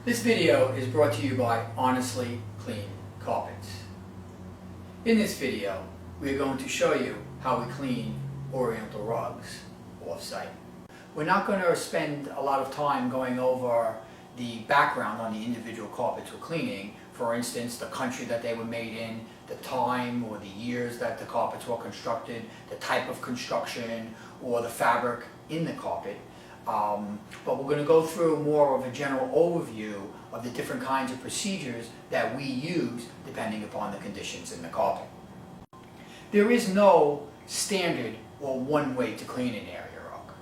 This video is brought to you by Honestly Clean Carpets. In this video, we are going to show you how we clean Oriental rugs off-site. We're not going to spend a lot of time going over the background on the individual carpets we're cleaning. For instance, the country that they were made in, the time or the years that the carpets were constructed, the type of construction, or the fabric in the carpet. But we're going to go through more of a general overview of the different kinds of procedures that we use depending upon the conditions in the carpet. There is no standard or one way to clean an area rug.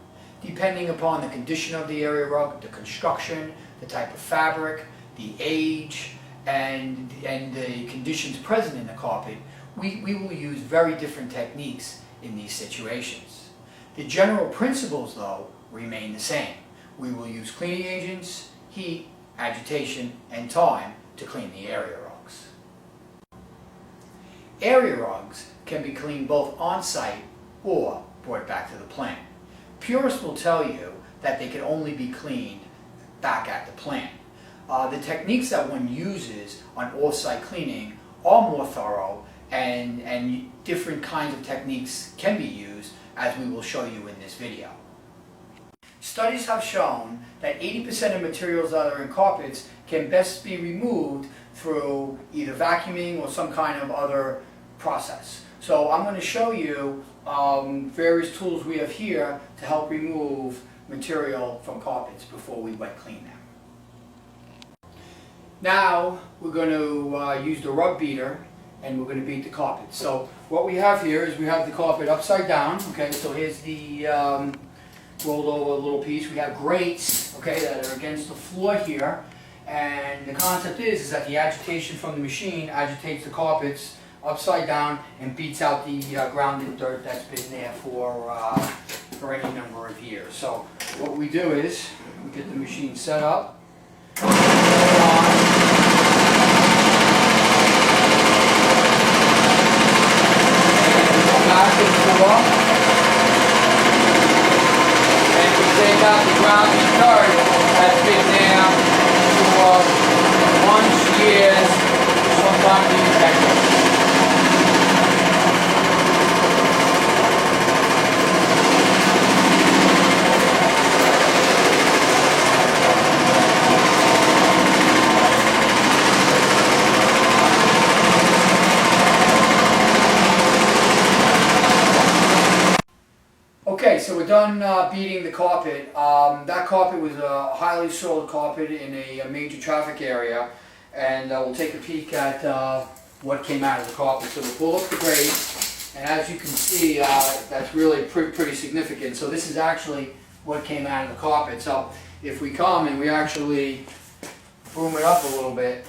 Depending upon the condition of the area rug, the construction, the type of fabric, the age, and the conditions present in the carpet, we will use very different techniques in these situations. The general principles, though, remain the same. We will use cleaning agents, heat, agitation, and time to clean the area rugs. Area rugs can be cleaned both on-site or brought back to the plant. Purists will tell you that they can only be cleaned back at the plant. The techniques that one uses on off-site cleaning are more thorough, and different kinds of techniques can be used, as we will show you in this video. Studies have shown that 80% of materials that are in carpets can best be removed through either vacuuming or some kind of other process. So I'm going to show you various tools we have here to help remove material from carpets before we wet clean them. Now we're going to use the rug beater, and we're going to beat the carpet. So what we have here is we have the carpet upside down. Okay, so here's the rolled over little piece. We have grates, okay, that are against the floor here, and the concept is that the agitation from the machine agitates the carpets upside down and beats out the grounded dirt that's been there for any number of years. So what we do is we get the machine set up. Back to the floor, and we take out the grounded dirt that's been there for months, years, sometimes even decades. Okay, so we're done beating the carpet. That carpet was a highly soiled carpet in a major traffic area, and we'll take a peek at what came out of the carpet. So we'll pull up the grate, and as you can see, that's really pretty significant. So this is actually what came out of the carpet. So if we come and we actually boom it up a little bit,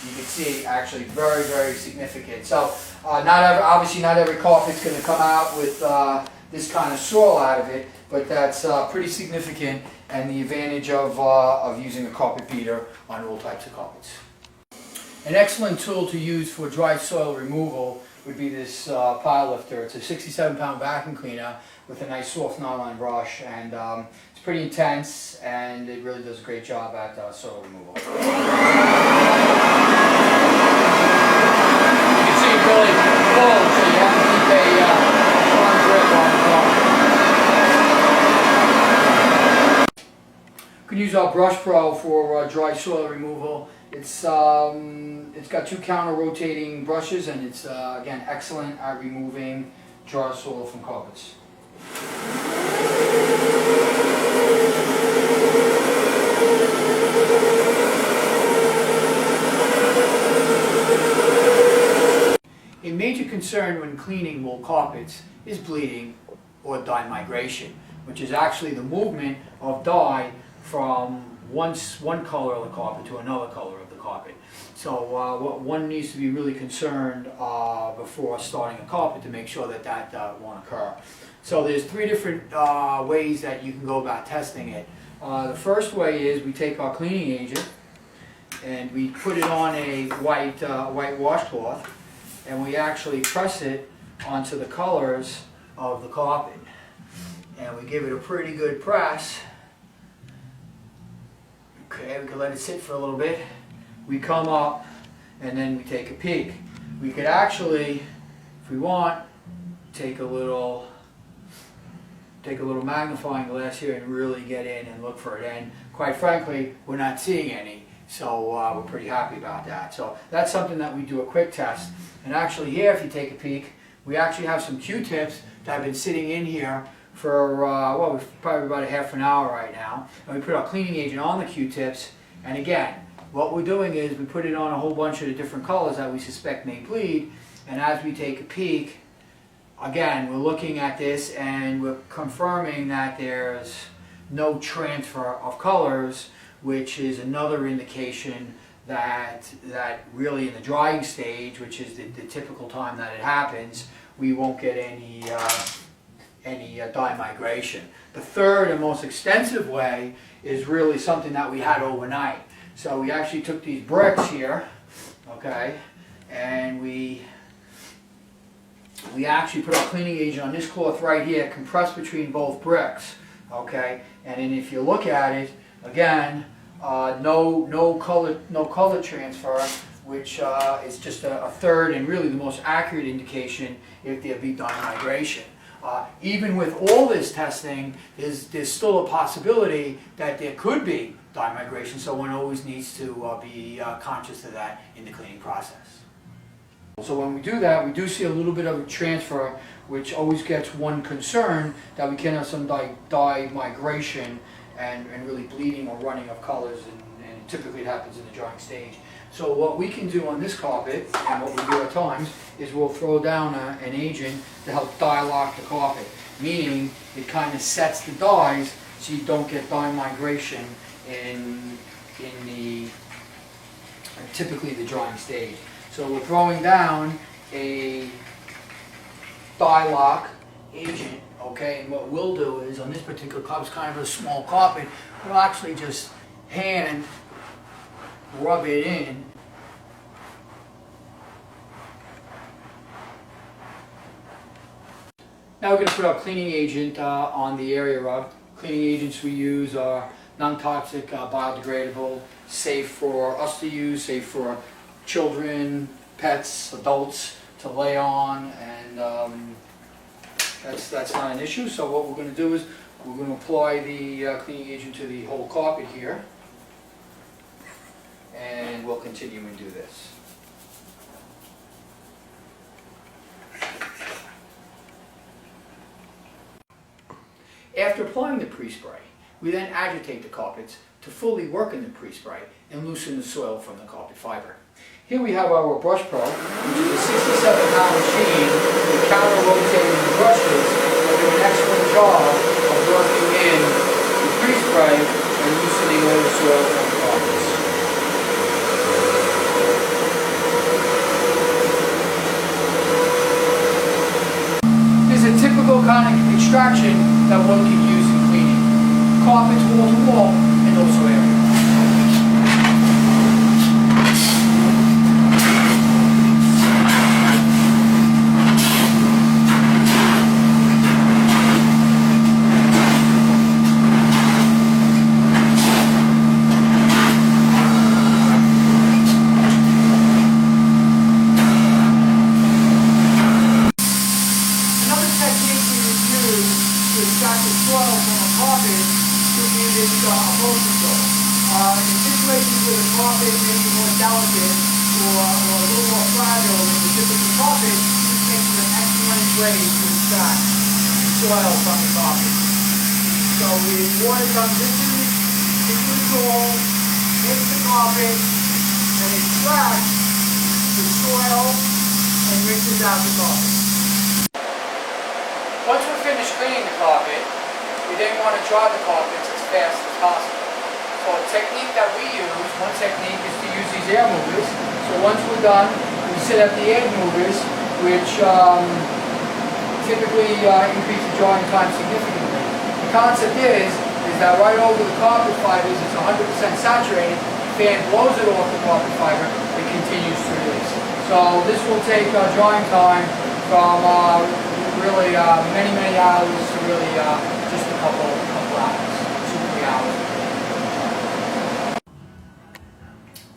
you can see actually very, very significant. So obviously not every carpet's going to come out with this kind of soil out of it, but that's pretty significant, and the advantage of using a carpet beater on all types of carpets. An excellent tool to use for dry soil removal would be this pile lifter. It's a 67-pound vacuum cleaner with a nice soft nylon brush, and it's pretty intense, and it really does a great job at soil removal. Really full, so you have to keep a firm grip on the top. You can use our Brush Pro for dry soil removal. It's got two counter-rotating brushes, and it's again excellent at removing dry soil from carpets. A major concern when cleaning wool carpets is bleeding or dye migration, which is actually the movement of dye from one color of the carpet to another color of the carpet. So one needs to be really concerned before starting a carpet to make sure that won't occur. So there's three different ways that you can go about testing it. The first way is we take our cleaning agent and we put it on a white washcloth, and we actually press it onto the colors of the carpet. And we give it a pretty good press. Okay, we can let it sit for a little bit. We come up and then we take a peek. We could actually, if we want, take a little magnifying glass here and really get in and look for it. And quite frankly, we're not seeing any, so we're pretty happy about that. So that's something that we do a quick test. And actually here, if you take a peek, we actually have some Q-tips that have been sitting in here for, well, probably about a half an hour right now. And we put our cleaning agent on the Q-tips, and again, what we're doing is we put it on a whole bunch of the different colors that we suspect may bleed, and as we take a peek, again, we're looking at this and we're confirming that there's no transfer of colors, which is another indication that really in the drying stage, which is the typical time that it happens, we won't get any dye migration. The third and most extensive way is really something that we had overnight. So we actually took these bricks here, okay, and we actually put our cleaning agent on this cloth right here, compressed between both bricks, okay, and then if you look at it, again, no color transfer, which is just a third and really the most accurate indication if there be dye migration. Even with all this testing, there's still a possibility that there could be dye migration, so one always needs to be conscious of that in the cleaning process. So when we do that, we do see a little bit of a transfer, which always gets one concerned that we can have some dye migration and really bleeding or running of colors, and typically it happens in the drying stage. So what we can do on this carpet, and what we do at times, is we'll throw down an agent to help dye lock the carpet, meaning it kind of sets the dyes so you don't get dye migration in typically the drying stage. So we're throwing down a dye lock agent, okay, and what we'll do is, on this particular carpet, it's kind of a small carpet, we'll actually just hand rub it in. Now we're going to put our cleaning agent on the area rug. Cleaning agents we use are non-toxic, biodegradable, safe for us to use, safe for children, pets, adults to lay on, and that's not an issue. So what we're going to do is we're going to apply the cleaning agent to the whole carpet here, and we'll continue and do this. After applying the pre-spray, we then agitate the carpets to fully work in the pre-spray and loosen the soil from the carpet fiber. Here we have our Brush Pro, which is a 67-pound machine with counter-rotating the brushes that do an excellent job of working in the pre-spray and loosening all the soil from the carpets. This is a typical kind of extraction that one can use in cleaning carpets wall to wall and also areas. In situations where the carpet may be more delicate or a little more fragile than the typical carpet, this makes it an excellent way to extract soil from the carpet. So the water comes into the soil, hits the carpet, and extracts the soil and rinses out the carpet. Once we're finished cleaning the carpet, we then want to dry the carpets as fast as possible. So a technique that we use, one technique is to use these air movers. So once we're done, we set up the air movers, which typically increase the drying time significantly. The concept is that right over the carpet fibers, it's 100% saturated, the fan blows it off the carpet fiber, it continues to release. So this will take drying time from really many hours to really just a couple hours, 2-3 hours.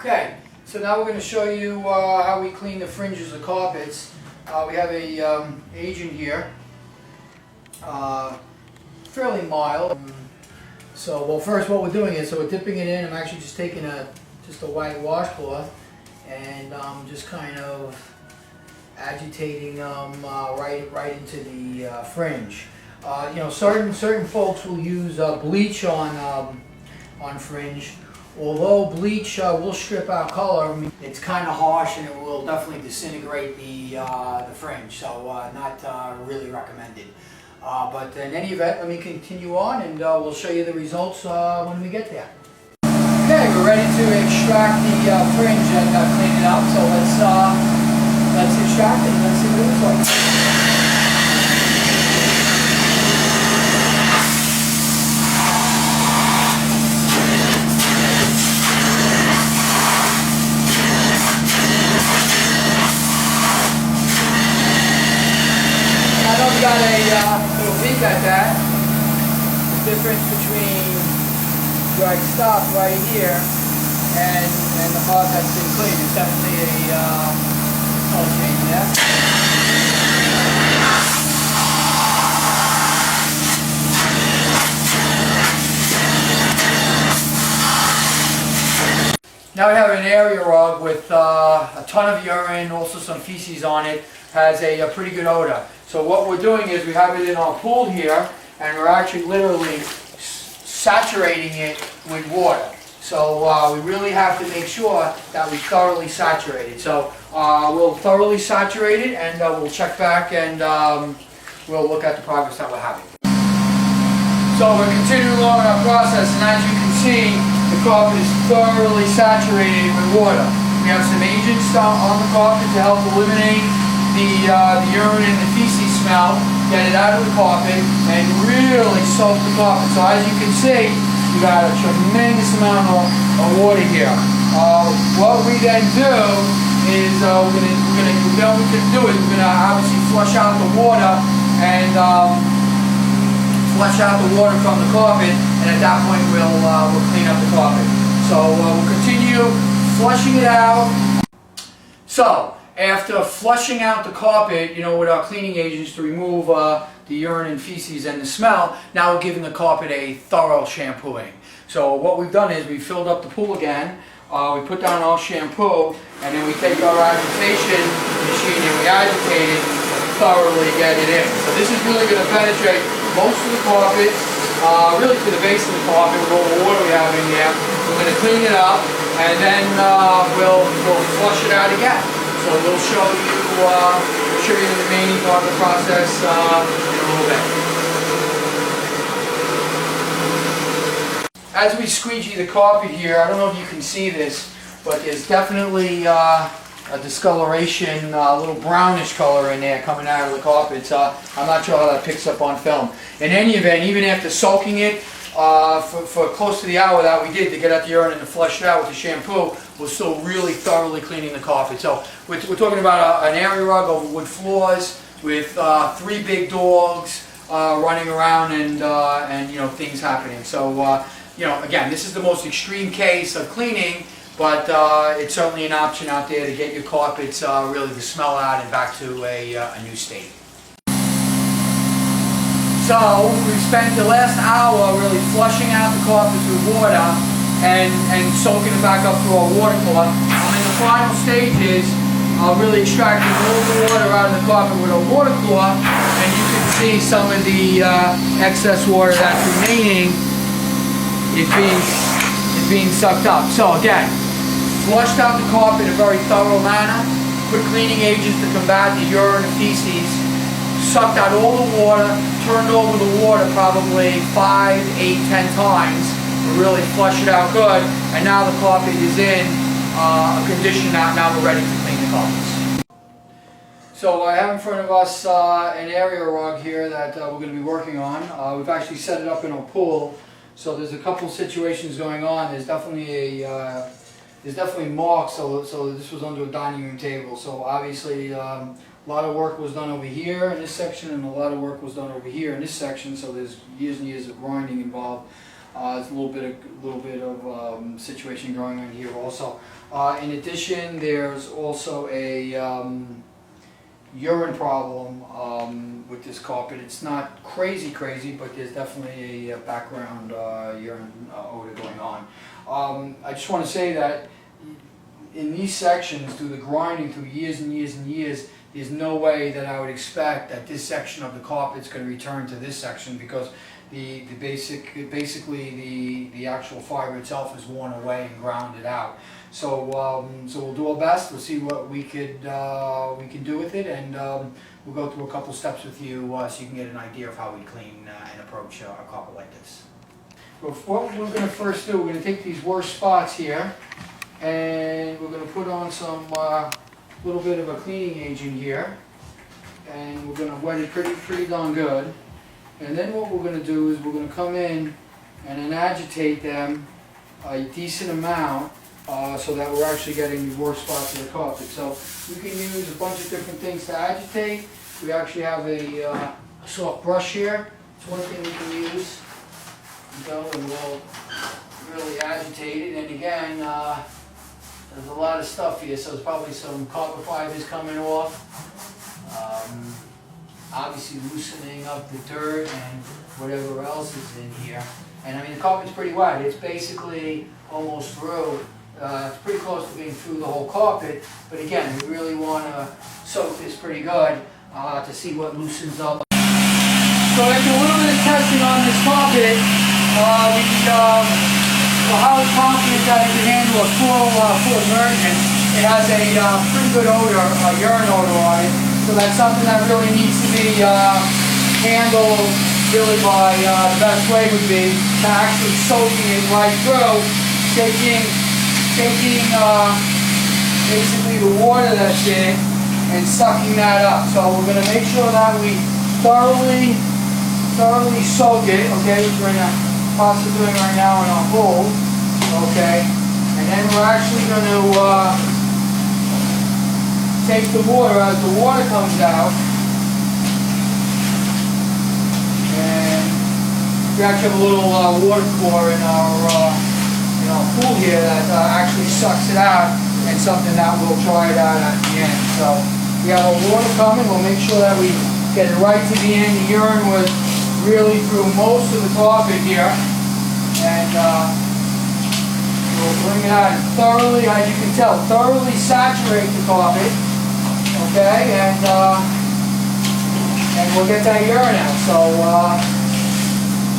Okay, so now we're going to show you how we clean the fringes of carpets. We have a agent here, fairly mild. So, well, first what we're doing is, so we're dipping it in. I'm actually just taking just a white washcloth and just kind of agitating right into the fringe. You know, certain folks will use bleach on fringe. Although bleach will strip out color, I mean, it's kind of harsh and it will definitely disintegrate the fringe. So not really recommended. But in any event, let me continue on and we'll show you the results when we get there. Okay, we're ready to extract the fringe and clean it up. So let's extract it and let's see what it looks like. Got a little peek at that. The difference between where I stopped right here and the part that's been cleaned is definitely a color change there. Now we have an area rug with a ton of urine, also some feces on it. Has a pretty good odor. So what we're doing is we have it in our pool here and we're actually literally saturating it with water. So we really have to make sure that we thoroughly saturate it. So we'll thoroughly saturate it and we'll check back and we'll look at the progress that we're having. So we're continuing along in our process and as you can see the carpet is thoroughly saturated with water. We have some agents on the carpet to help eliminate the urine and the feces smell, get it out of the carpet, and really soak the carpet. So as you can see, we got a tremendous amount of water here. What we then do is we're gonna obviously flush out the water and flush out the water from the carpet, and at that point we'll clean up the carpet. So we'll continue flushing it out. So after flushing out the carpet, you know, with our cleaning agents to remove the urine and feces and the smell, now we're giving the carpet a thorough shampooing. So what we've done is we filled up the pool again, we put down our shampoo, and then we take our agitation machine and we agitate it to thoroughly get it in. So this is really going to penetrate most of the carpet, really to the base of the carpet with all the water we have in there. We're going to clean it up, and then we'll flush it out again. So we'll show you the remaining part of the process in a little bit. As we squeegee the carpet here, I don't know if you can see this, but there's definitely a discoloration, a little brownish color in there coming out of the carpet. I'm not sure how that picks up on film. In any event, even after soaking it for close to the hour that we did to get out the urine and to flush it out with the shampoo, we're still really thoroughly cleaning the carpet. So we're talking about an area rug over wood floors with 3 big dogs running around and you know, things happening. So you know, again, this is the most extreme case of cleaning, but it's certainly an option out there to get your carpets really the smell out and back to a new state. So we've spent the last hour really flushing out the carpets with water and soaking it back up through our water cloth. I'm in the final stages of really extracting all the water out of the carpet with a water cloth, and you can see some of the excess water that's remaining is being sucked up. So again, flushed out the carpet in a very thorough manner, put cleaning agents to combat the urine and feces, sucked out all the water, turned over the water probably 5, 8, 10 times to really flush it out good, and now the carpet is in a condition that now we're ready to clean the carpets. So I have in front of us an area rug here that we're going to be working on. We've actually set it up in our pool, so there's a couple situations going on. There's definitely marks, so this was under a dining room table, so obviously a lot of work was done over here in this section and a lot of work was done over here in this section, so there's years and years of grinding involved. There's a little bit of situation going on here also. In addition, there's also a urine problem with this carpet. It's not crazy, but there's definitely a background urine odor going on. I just want to say that in these sections, through the grinding through years and years and years, there's no way that I would expect that this section of the carpet is going to return to this section, because basically the actual fiber itself is worn away and grounded out. So we'll do our best. We'll see what we can do with it, and we'll go through a couple steps with you so you can get an idea of how we clean and approach a carpet like this. Well, what we're going to first do, we're going to take these worst spots here, and we're going to put on some little bit of a cleaning agent here, and we're going to wet it pretty darn good. And then what we're going to do is we're going to come in and then agitate them a decent amount so that we're actually getting the worst spots of the carpet. So we can use a bunch of different things to agitate. We actually have a soft brush here. It's one thing we can use. Go and we'll really agitate it. And again, there's a lot of stuff here, so there's probably some copper fibers coming off. Obviously loosening up the dirt and whatever else is in here. And I mean, the carpet's pretty wet. It's basically almost through. It's pretty close to being through the whole carpet. But again, we really want to soak this pretty good to see what loosens up. So after a little bit of testing on this carpet, we're highly confident that it can handle a full immersion. It has a pretty good odor, a urine odor on it. So that's something that really needs to be handled really by the best way would be to actually soaking it right through, taking basically the water that's in and sucking that up. So we're going to make sure that we thoroughly soak it, okay, which we're in the process of doing right now in our bowl, okay, and then we're actually going to take the water as the water comes out, and we actually have a little water core in our pool here that actually sucks it out, and something that we'll try it out at the end. So we have our water coming. We'll make sure that we get it right to the end. The urine was really through most of the carpet here, and we'll bring it out and thoroughly, as you can tell, thoroughly saturate the carpet. Okay, and we'll get that urine out. So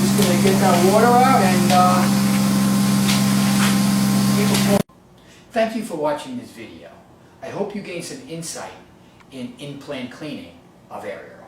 just going to get that water out and keep it. Thank you for watching this video. I hope you gained some insight in in-plant cleaning of area